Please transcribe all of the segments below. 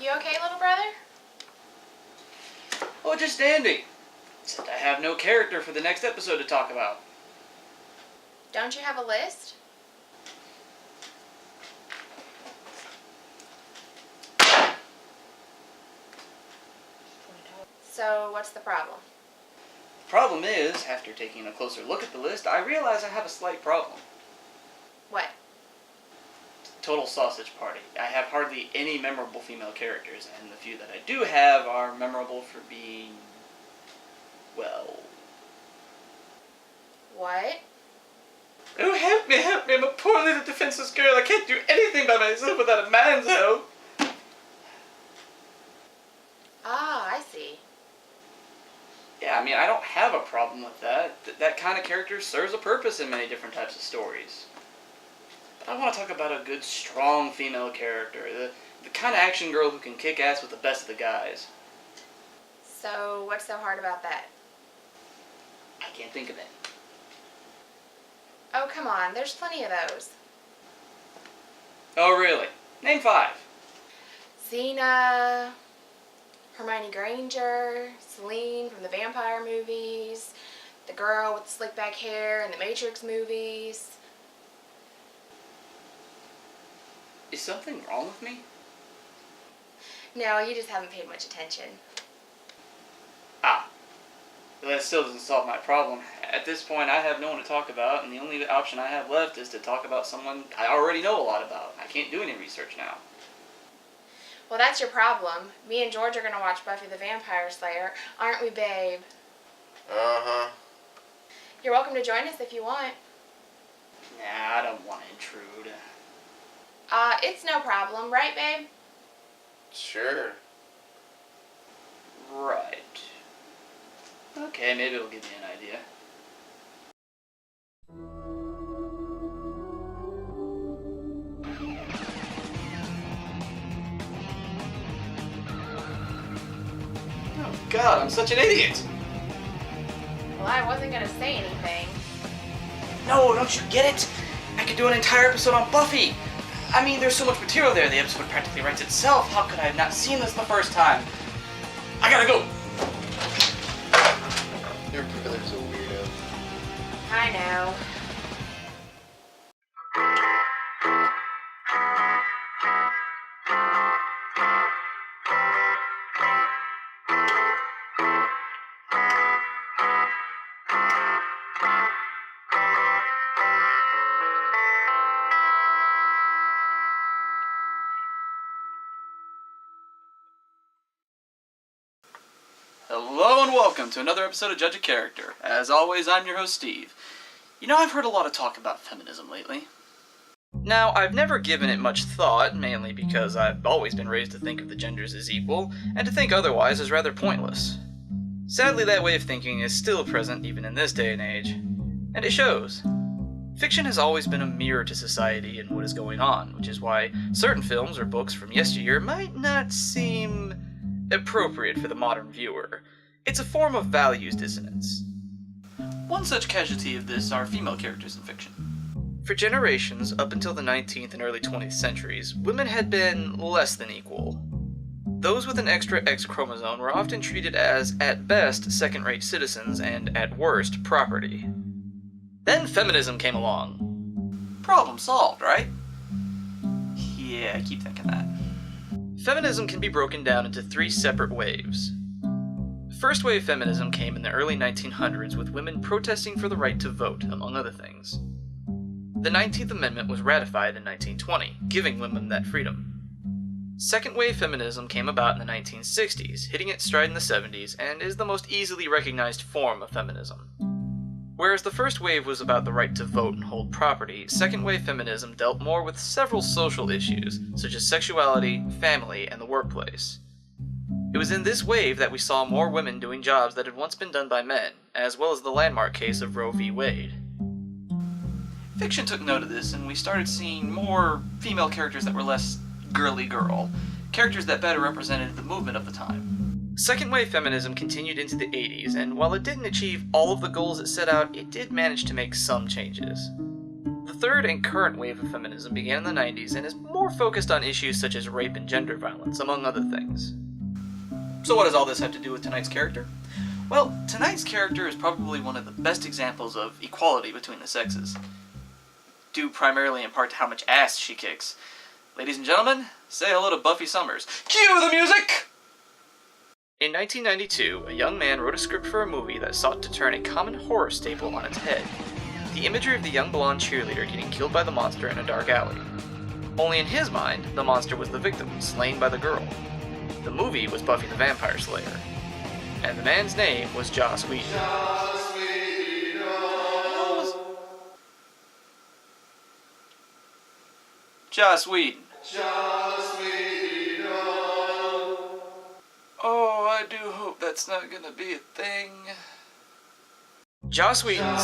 You okay, little brother? Oh, just dandy. Except I have no character for the next episode to talk about. Don't you have a list? So, what's the problem? The problem is, after taking a closer look at the list, I realize I have a slight problem. What? Total sausage party. I have hardly any memorable female characters, and the few that I do have are memorable for being, well... What? Oh, help me, I'm a poor little defenseless girl. I can't do anything by myself without a man's help. Ah, I see. Yeah, I mean, I don't have a problem with that. That kind of character serves a purpose in many different types of stories. But I want to talk about a good, strong female character. The kind of action girl who can kick ass with the best of the guys. So, what's so hard about that? I can't think of any. Oh, come on. There's plenty of those. Oh, really? Name 5. Xena, Hermione Granger, Celine from the vampire movies, the girl with the slick back hair in the Matrix movies. Is something wrong with me? No, you just haven't paid much attention. Ah. But that still doesn't solve my problem. At this point, I have no one to talk about, and the only option I have left is to talk about someone I already know a lot about. I can't do any research now. Well, that's your problem. Me and George are going to watch Buffy the Vampire Slayer. Aren't we, babe? Uh-huh. You're welcome to join us if you want. Nah, I don't want to intrude. It's no problem, right, babe? Sure. Right. Okay, maybe it'll give me an idea. Oh God, I'm such an idiot! Well, I wasn't going to say anything. No, don't you get it? I could do an entire episode on Buffy! I mean, there's so much material there, the episode practically writes itself. How could I have not seen this the first time? I gotta go! Your brother's a weirdo. I know. Hello and welcome to another episode of Judge a Character. As always, I'm your host, Steve. You know, I've heard a lot of talk about feminism lately. Now, I've never given it much thought, mainly because I've always been raised to think of the genders as equal, and to think otherwise is rather pointless. Sadly, that way of thinking is still present even in this day and age, and it shows. Fiction has always been a mirror to society and what is going on, which is why certain films or books from yesteryear might not seem appropriate for the modern viewer. It's a form of values dissonance. One such casualty of this are female characters in fiction. For generations, up until the 19th and early 20th centuries, women had been less than equal. Those with an extra X chromosome were often treated as, at best, second-rate citizens and, at worst, property. Then feminism came along. Problem solved, right? Yeah, I keep thinking that. Feminism can be broken down into 3 separate waves. First wave feminism came in the early 1900s with women protesting for the right to vote, among other things. The 19th Amendment was ratified in 1920, giving women that freedom. Second wave feminism came about in the 1960s, hitting its stride in the 70s, and is the most easily recognized form of feminism. Whereas the first wave was about the right to vote and hold property, second wave feminism dealt more with several social issues, such as sexuality, family, and the workplace. It was in this wave that we saw more women doing jobs that had once been done by men, as well as the landmark case of Roe v. Wade. Fiction took note of this, and we started seeing more female characters that were less girly girl, characters that better represented the movement of the time. Second wave feminism continued into the 80s, and while it didn't achieve all of the goals it set out, it did manage to make some changes. The third and current wave of feminism began in the 90s and is more focused on issues such as rape and gender violence, among other things. So what does all this have to do with tonight's character? Well, tonight's character is probably one of the best examples of equality between the sexes, due primarily in part to how much ass she kicks. Ladies and gentlemen, say hello to Buffy Summers. Cue the music! In 1992, a young man wrote a script for a movie that sought to turn a common horror staple on its head. The imagery of the young blonde cheerleader getting killed by the monster in a dark alley. Only in his mind, the monster was the victim, slain by the girl. The movie was Buffy the Vampire Slayer. And the man's name was Joss Whedon. Joss Whedon. Oh, I do hope that's not gonna be a thing. Joss Whedon's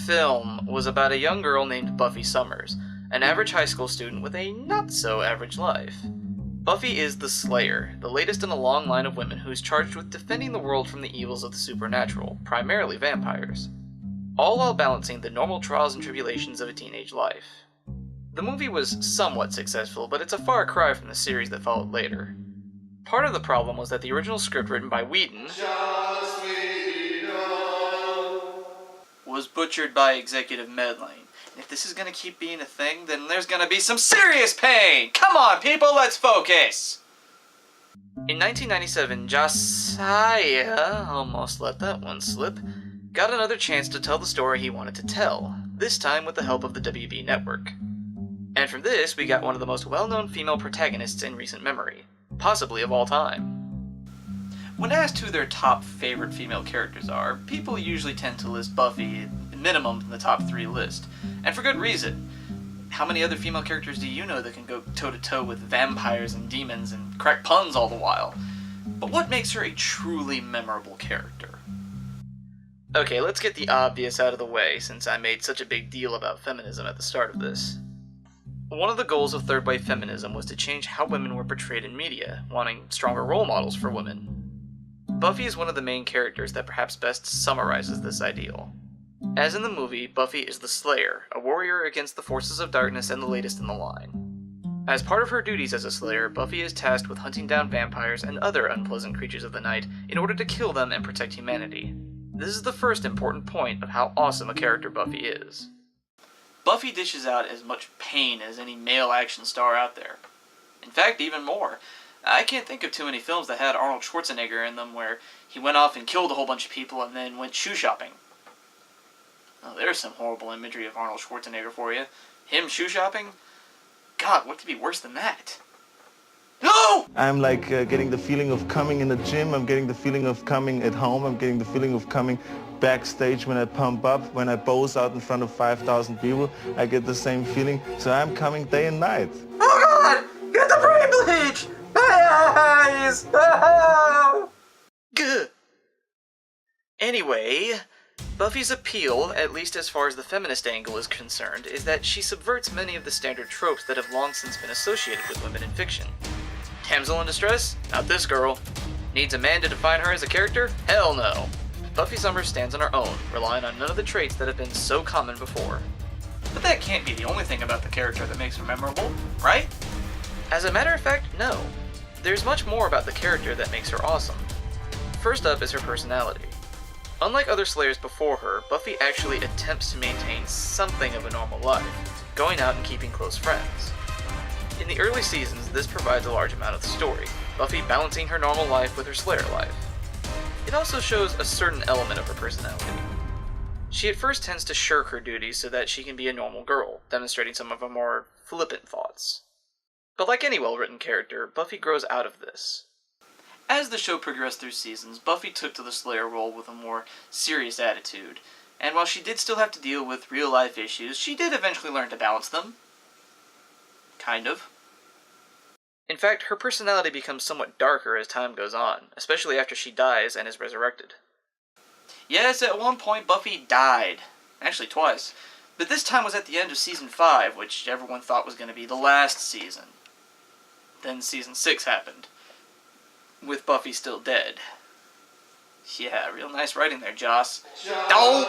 film was about a young girl named Buffy Summers, an average high school student with a not-so-average life. Buffy is the Slayer, the latest in a long line of women who's charged with defending the world from the evils of the supernatural, primarily vampires, all while balancing the normal trials and tribulations of a teenage life. The movie was somewhat successful, but it's a far cry from the series that followed later. Part of the problem was that the original script written by Whedon was butchered by executive meddling. If this is gonna keep being a thing, then there's gonna be some serious pain! Come on, people, let's focus! In 1997, Josiah almost let that one slip. Got another chance to tell the story he wanted to tell, this time with the help of the WB network. And from this, we got one of the most well-known female protagonists in recent memory, possibly of all time. When asked who their top favorite female characters are, people usually tend to list Buffy at minimum in the top 3 list, and for good reason. How many other female characters do you know that can go toe-to-toe with vampires and demons and crack puns all the while? But what makes her a truly memorable character? Okay, let's get the obvious out of the way, since I made such a big deal about feminism at the start of this. One of the goals of third wave feminism was to change how women were portrayed in media, wanting stronger role models for women. Buffy is one of the main characters that perhaps best summarizes this ideal. As in the movie, Buffy is the Slayer, a warrior against the forces of darkness and the latest in the line. As part of her duties as a Slayer, Buffy is tasked with hunting down vampires and other unpleasant creatures of the night in order to kill them and protect humanity. This is the first important point of how awesome a character Buffy is. Buffy dishes out as much pain as any male action star out there. In fact, even more. I can't think of too many films that had Arnold Schwarzenegger in them where he went off and killed a whole bunch of people and then went shoe shopping. Oh, there's some horrible imagery of Arnold Schwarzenegger for you. Him shoe shopping? God, what could be worse than that? No! I'm like getting the feeling of coming in the gym, I'm getting the feeling of coming at home, I'm getting the feeling of coming backstage when I pump up, when I pose out in front of 5,000 people, I get the same feeling. So I'm coming day and night. Oh God! Get the brain bleach! My eyes! Oh! Gah. Anyway, Buffy's appeal, at least as far as the feminist angle is concerned, is that she subverts many of the standard tropes that have long since been associated with women in fiction. Damsel in distress? Not this girl. Needs a man to define her as a character? Hell no. Buffy Summers stands on her own, relying on none of the traits that have been so common before. But that can't be the only thing about the character that makes her memorable, right? As a matter of fact, no. There's much more about the character that makes her awesome. First up is her personality. Unlike other Slayers before her, Buffy actually attempts to maintain something of a normal life, going out and keeping close friends. In the early seasons, this provides a large amount of the story, Buffy balancing her normal life with her Slayer life. It also shows a certain element of her personality. She at first tends to shirk her duties so that she can be a normal girl, demonstrating some of her more flippant thoughts. But like any well-written character, Buffy grows out of this. As the show progressed through seasons, Buffy took to the Slayer role with a more serious attitude, and while she did still have to deal with real-life issues, she did eventually learn to balance them. Kind of. In fact, her personality becomes somewhat darker as time goes on, especially after she dies and is resurrected. Yes, at one point Buffy died. Actually, twice. But this time was at the end of Season 5, which everyone thought was going to be the last season. Then Season 6 happened, with Buffy still dead. Yeah, real nice writing there, Joss. Don't!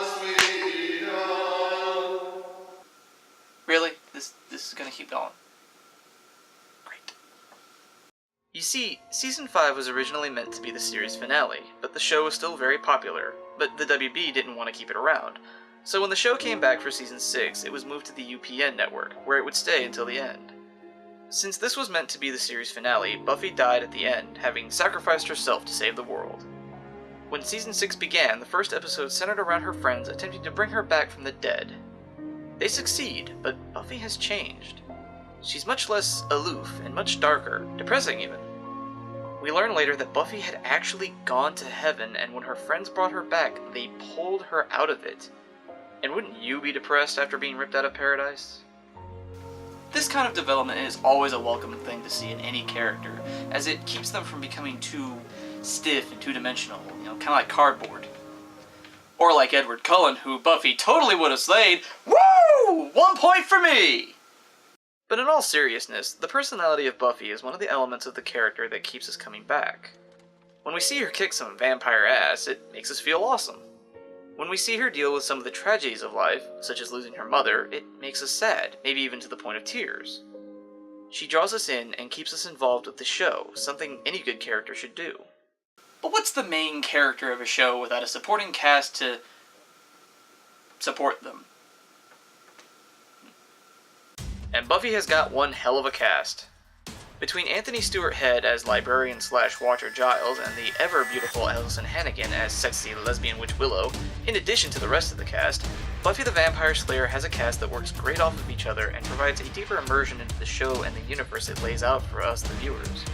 Really? This is gonna keep going. Great. You see, Season 5 was originally meant to be the series finale, but the show was still very popular, but the WB didn't want to keep it around. So when the show came back for Season 6, it was moved to the UPN network, where it would stay until the end. Since this was meant to be the series finale, Buffy died at the end, having sacrificed herself to save the world. When Season 6 began, the first episode centered around her friends attempting to bring her back from the dead. They succeed, but Buffy has changed. She's much less aloof and much darker, depressing even. We learn later that Buffy had actually gone to heaven, and when her friends brought her back, they pulled her out of it. And wouldn't you be depressed after being ripped out of paradise? This kind of development is always a welcome thing to see in any character, as it keeps them from becoming too stiff and two-dimensional, kind of like cardboard. Or like Edward Cullen, who Buffy totally would have slayed. Woo! 1 point for me! But in all seriousness, the personality of Buffy is one of the elements of the character that keeps us coming back. When we see her kick some vampire ass, it makes us feel awesome. When we see her deal with some of the tragedies of life, such as losing her mother, it makes us sad, maybe even to the point of tears. She draws us in and keeps us involved with the show, something any good character should do. But what's the main character of a show without a supporting cast to support them? And Buffy has got one hell of a cast. Between Anthony Stewart Head as librarian/Watcher Giles and the ever-beautiful Alison Hannigan as sexy lesbian witch Willow, in addition to the rest of the cast, Buffy the Vampire Slayer has a cast that works great off of each other and provides a deeper immersion into the show and the universe it lays out for us, the viewers.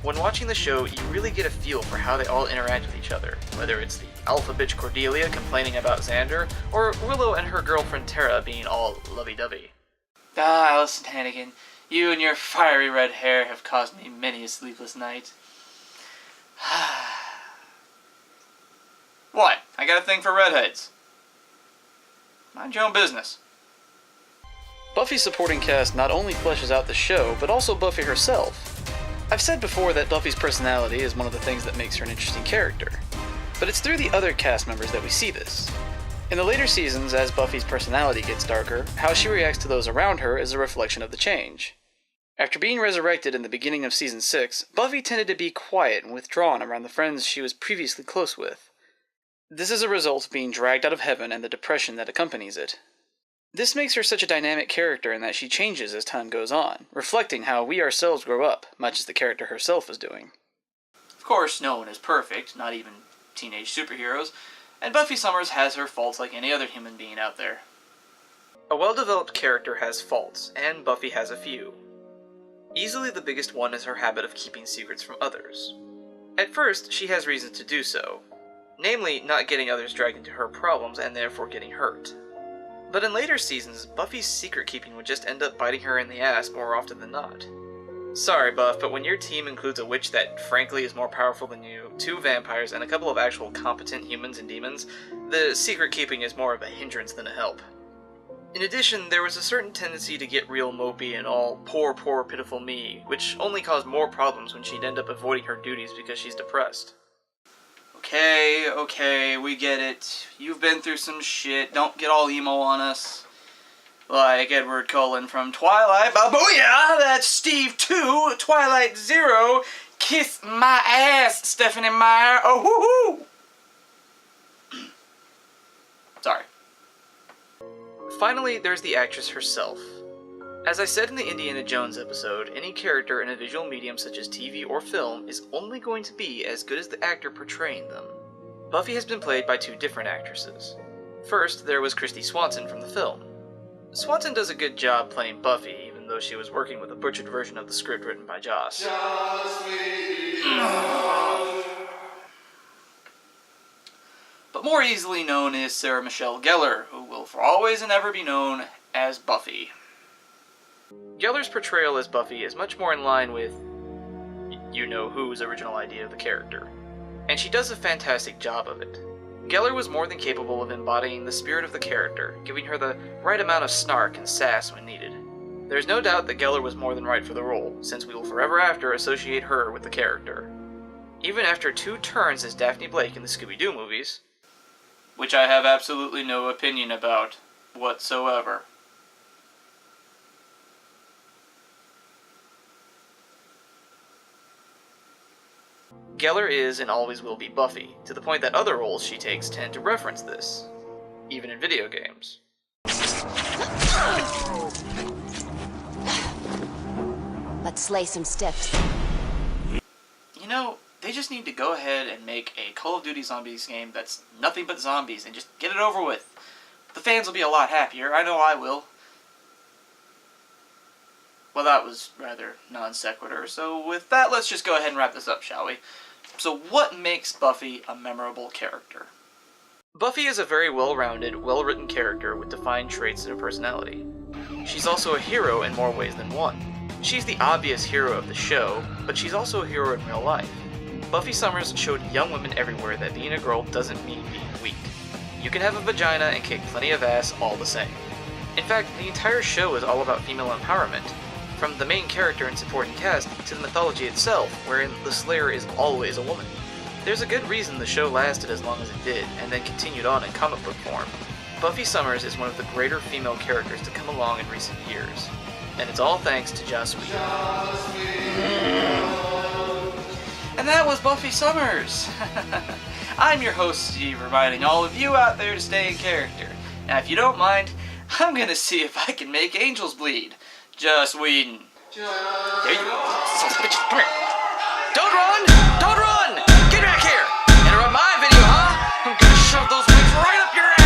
When watching the show, you really get a feel for how they all interact with each other, whether it's the alpha bitch Cordelia complaining about Xander, or Willow and her girlfriend Tara being all lovey-dovey. Ah, Alison Hannigan, you and your fiery red hair have caused me many a sleepless night. What? I got a thing for redheads. Mind your own business. Buffy's supporting cast not only fleshes out the show, but also Buffy herself. I've said before that Buffy's personality is one of the things that makes her an interesting character, but it's through the other cast members that we see this. In the later seasons, as Buffy's personality gets darker, how she reacts to those around her is a reflection of the change. After being resurrected in the beginning of Season 6, Buffy tended to be quiet and withdrawn around the friends she was previously close with. This is a result of being dragged out of heaven and the depression that accompanies it. This makes her such a dynamic character in that she changes as time goes on, reflecting how we ourselves grow up, much as the character herself is doing. Of course, no one is perfect, not even teenage superheroes, and Buffy Summers has her faults like any other human being out there. A well-developed character has faults, and Buffy has a few. Easily the biggest one is her habit of keeping secrets from others. At first, she has reasons to do so, namely not getting others dragged into her problems and therefore getting hurt. But in later seasons, Buffy's secret-keeping would just end up biting her in the ass more often than not. Sorry, Buff, but when your team includes a witch that frankly is more powerful than you, 2 vampires, and a couple of actual competent humans and demons, the secret-keeping is more of a hindrance than a help. In addition, there was a certain tendency to get real mopey and all poor, pitiful me, which only caused more problems when she'd end up avoiding her duties because she's depressed. Okay, we get it. You've been through some shit, don't get all emo on us. Like Edward Cullen from Twilight, booyah, that's Steve 2, Twilight 0, kiss my ass, Stephanie Meyer, oh hoo-hoo! Sorry. Finally, there's the actress herself. As I said in the Indiana Jones episode, any character in a visual medium such as TV or film is only going to be as good as the actor portraying them. Buffy has been played by 2 different actresses. First, there was Kristy Swanson from the film. Swanson does a good job playing Buffy, even though she was working with a butchered version of the script written by Joss. But more easily known is Sarah Michelle Gellar, who will for always and ever be known as Buffy. Gellar's portrayal as Buffy is much more in line with you-know-who's original idea of the character, and she does a fantastic job of it. Gellar was more than capable of embodying the spirit of the character, giving her the right amount of snark and sass when needed. There's no doubt that Gellar was more than right for the role, since we will forever after associate her with the character. even after 2 turns as Daphne Blake in the Scooby-Doo movies, which I have absolutely no opinion about whatsoever. Gellar is and always will be Buffy, to the point that other roles she takes tend to reference this, even in video games. Let's slay some stiffs. You know, they just need to go ahead and make a Call of Duty Zombies game that's nothing but zombies and just get it over with. The fans will be a lot happier, I know I will. Well, that was rather non sequitur, so with that, let's just go ahead and wrap this up, shall we? So what makes Buffy a memorable character? Buffy is a very well-rounded, well-written character with defined traits and a personality. She's also a hero in more ways than one. She's the obvious hero of the show, but she's also a hero in real life. Buffy Summers showed young women everywhere that being a girl doesn't mean being weak. You can have a vagina and kick plenty of ass all the same. In fact, the entire show is all about female empowerment, from the main character and supporting cast to the mythology itself, wherein the Slayer is always a woman. There's a good reason the show lasted as long as it did, and then continued on in comic book form. Buffy Summers is one of the greater female characters to come along in recent years, and it's all thanks to Joss Whedon. And that was Buffy Summers! I'm your host, Steve, reminding all of you out there to stay in character. Now, if you don't mind, I'm gonna see if I can make angels bleed. Joss Whedon. There you go. Sons of bitches, come here. Don't run! Don't run! Get back here! Interrupt my video, huh? I'm gonna shove those wings right up your ass!